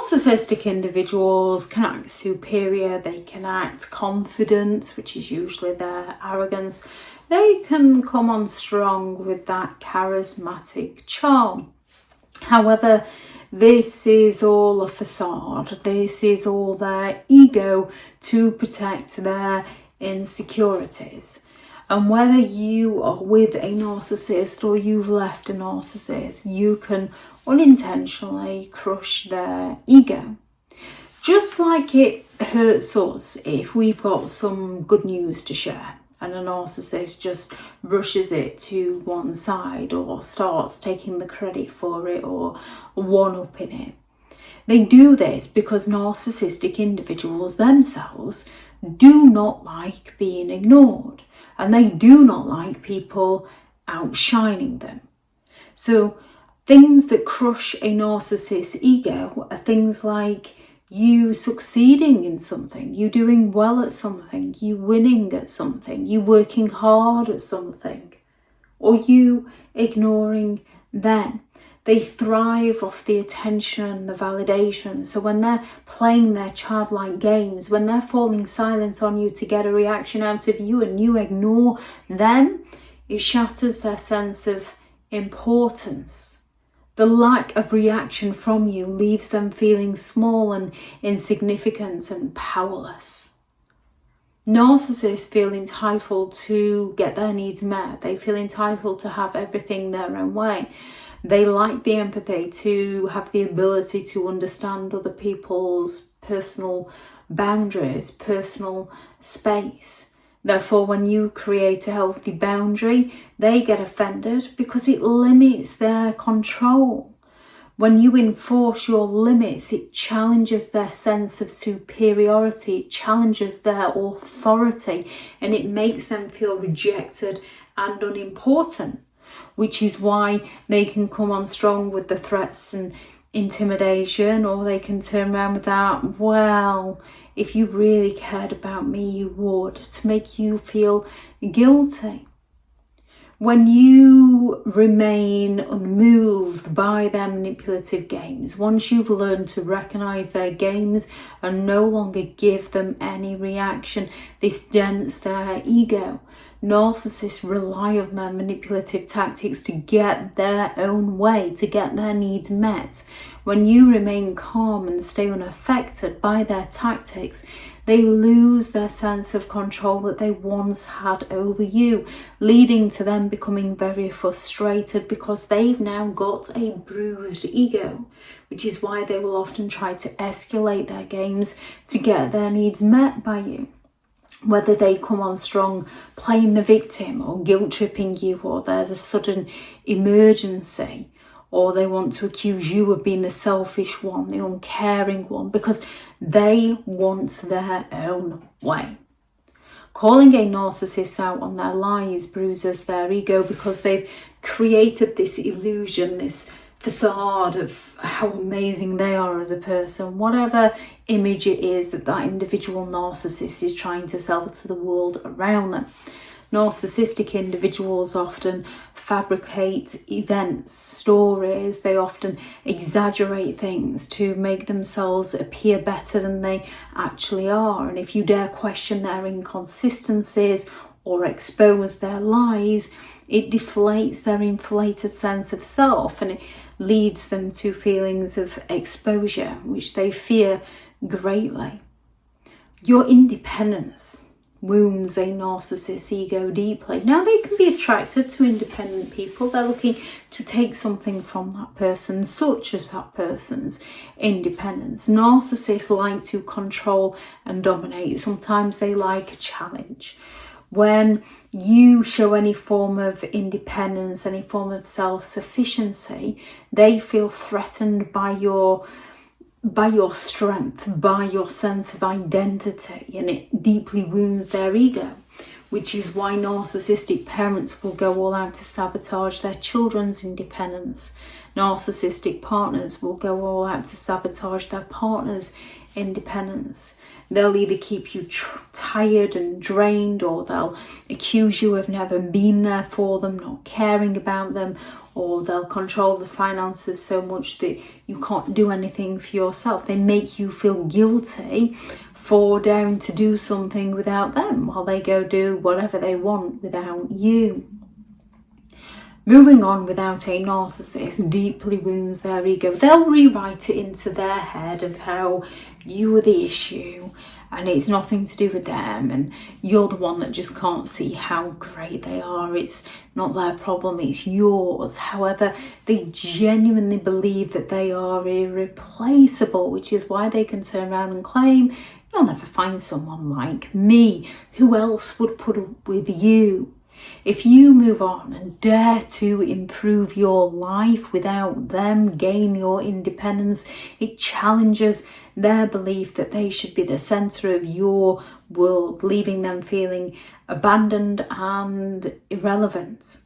Narcissistic individuals can act superior, they can act confident, which is usually their arrogance. They can come on strong with that charismatic charm. However, this is all a facade. This is all their ego to protect their insecurities. And whether you are with a narcissist or you've left a narcissist, you can unintentionally crush their ego. Just like it hurts us if we've got some good news to share and a narcissist just brushes it to one side or starts taking the credit for it or one-upping it. They do this because narcissistic individuals themselves do not like being ignored, and they do not like people outshining them. So things that crush a narcissist's ego are things like you succeeding in something, you doing well at something, you winning at something, you working hard at something, or you ignoring them. They thrive off the attention and the validation. So when they're playing their childlike games, when they're falling silent on you to get a reaction out of you and you ignore them, it shatters their sense of importance. The lack of reaction from you leaves them feeling small and insignificant and powerless. Narcissists feel entitled to get their needs met. They feel entitled to have everything their own way. They like the empathy, to have the ability to understand other people's personal boundaries, personal space. Therefore, when you create a healthy boundary, they get offended because it limits their control. When you enforce your limits, it challenges their sense of superiority, it challenges their authority, and it makes them feel rejected and unimportant, which is why they can come on strong with the threats and intimidation, or they can turn around with that, well, if you really cared about me, you would, to make you feel guilty. When you remain unmoved by their manipulative games, once you've learned to recognize their games and no longer give them any reaction, this dents their ego. Narcissists rely on their manipulative tactics to get their own way, to get their needs met. When you remain calm and stay unaffected by their tactics, they lose their sense of control that they once had over you, leading to them becoming very frustrated because they've now got a bruised ego, which is why they will often try to escalate their games to get their needs met by you. Whether they come on strong playing the victim or guilt tripping you, or there's a sudden emergency, or they want to accuse you of being the selfish one, the uncaring one, because they want their own way. Calling a narcissist out on their lies bruises their ego because they've created this illusion, this facade of how amazing they are as a person, whatever image it is that that individual narcissist is trying to sell to the world around them. Narcissistic individuals often fabricate events, stories. They often exaggerate things to make themselves appear better than they actually are. And if you dare question their inconsistencies or expose their lies, it deflates their inflated sense of self, and it leads them to feelings of exposure, which they fear greatly. Your independence wounds a narcissist's ego deeply. Now, they can be attracted to independent people. They're looking to take something from that person, such as that person's independence. Narcissists like to control and dominate. Sometimes they like a challenge. When you show any form of independence, any form of self-sufficiency, they feel threatened by your strength, by your sense of identity, and it deeply wounds their ego. which is why narcissistic parents will go all out to sabotage their children's independence. Narcissistic partners will go all out to sabotage their partner's independence. They'll either keep you tired and drained, or they'll accuse you of never being there for them, not caring about them, or they'll control the finances so much that you can't do anything for yourself. They make you feel guilty for daring to do something without them, while they go do whatever they want without you. Moving on without a narcissist deeply wounds their ego. They'll rewrite it into their head of how you are the issue and it's nothing to do with them, and you're the one that just can't see how great they are. It's not their problem, it's yours. However, they genuinely believe that they are irreplaceable, which is why they can turn around and claim, "You'll never find someone like me. Who else would put up with you?" If you move on and dare to improve your life without them, gain your independence, it challenges their belief that they should be the centre of your world, leaving them feeling abandoned and irrelevant.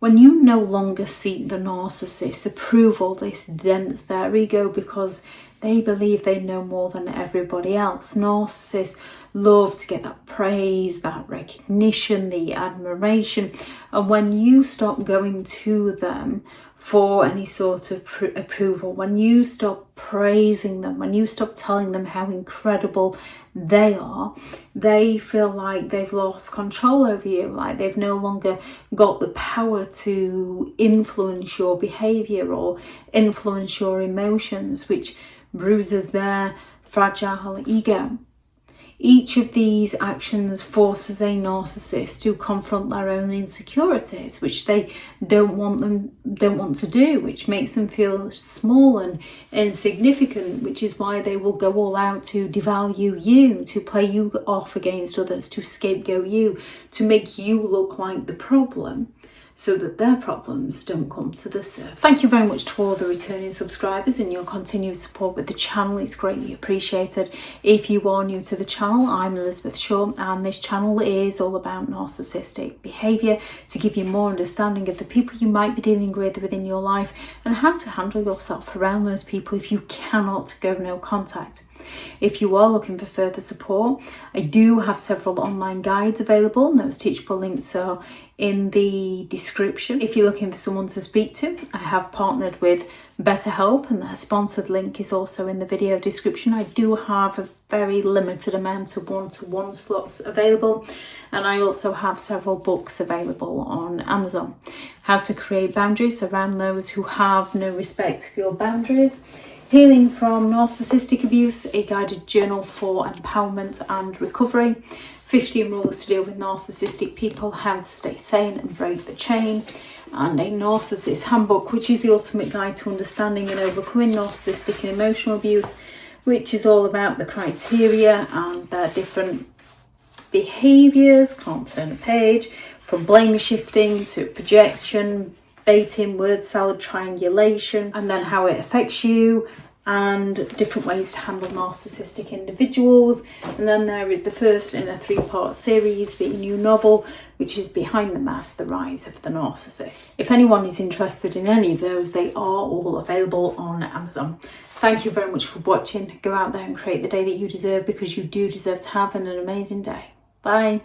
When you no longer seek the narcissist's approval, this dents their ego because they believe they know more than everybody else. Narcissists love to get that praise, that recognition, the admiration. And when you stop going to them for any sort of approval, when you stop praising them, when you stop telling them how incredible they are, they feel like they've lost control over you, like they've no longer got the power to influence your behaviour or influence your emotions, which bruises their fragile ego. Each of these actions forces a narcissist to confront their own insecurities, which they don't want to do, which makes them feel small and insignificant, which is why they will go all out to devalue you, to play you off against others, to scapegoat you, to make you look like the problem, so that their problems don't come to the surface. Thank you very much to all the returning subscribers and your continued support with the channel. It's greatly appreciated. If you are new to the channel, I'm Elizabeth Shaw, and this channel is all about narcissistic behaviour, to give you more understanding of the people you might be dealing with within your life and how to handle yourself around those people if you cannot go no contact. If you are looking for further support, I do have several online guides available, and those teachable links are in the description. If you're looking for someone to speak to, I have partnered with BetterHelp, and their sponsored link is also in the video description. I do have a very limited amount of one-to-one slots available, and I also have several books available on Amazon. How to create boundaries around those who have no respect for your boundaries. Healing from Narcissistic Abuse, a guided journal for empowerment and recovery. 15 rules to deal with narcissistic people, how to stay sane and break the chain. And a Narcissist Handbook, which is the ultimate guide to understanding and overcoming narcissistic and emotional abuse, which is all about the criteria and their different behaviours. Can't turn a page. From blame shifting to projection, baiting, word salad, triangulation, and then how it affects you, and different ways to handle narcissistic individuals. And then there is the first in a 3-part series, the new novel, which is Behind the Mask, The Rise of the Narcissist. If anyone is interested in any of those, they are all available on Amazon. Thank you very much for watching. Go out there and create the day that you deserve, because you do deserve to have an amazing day. Bye.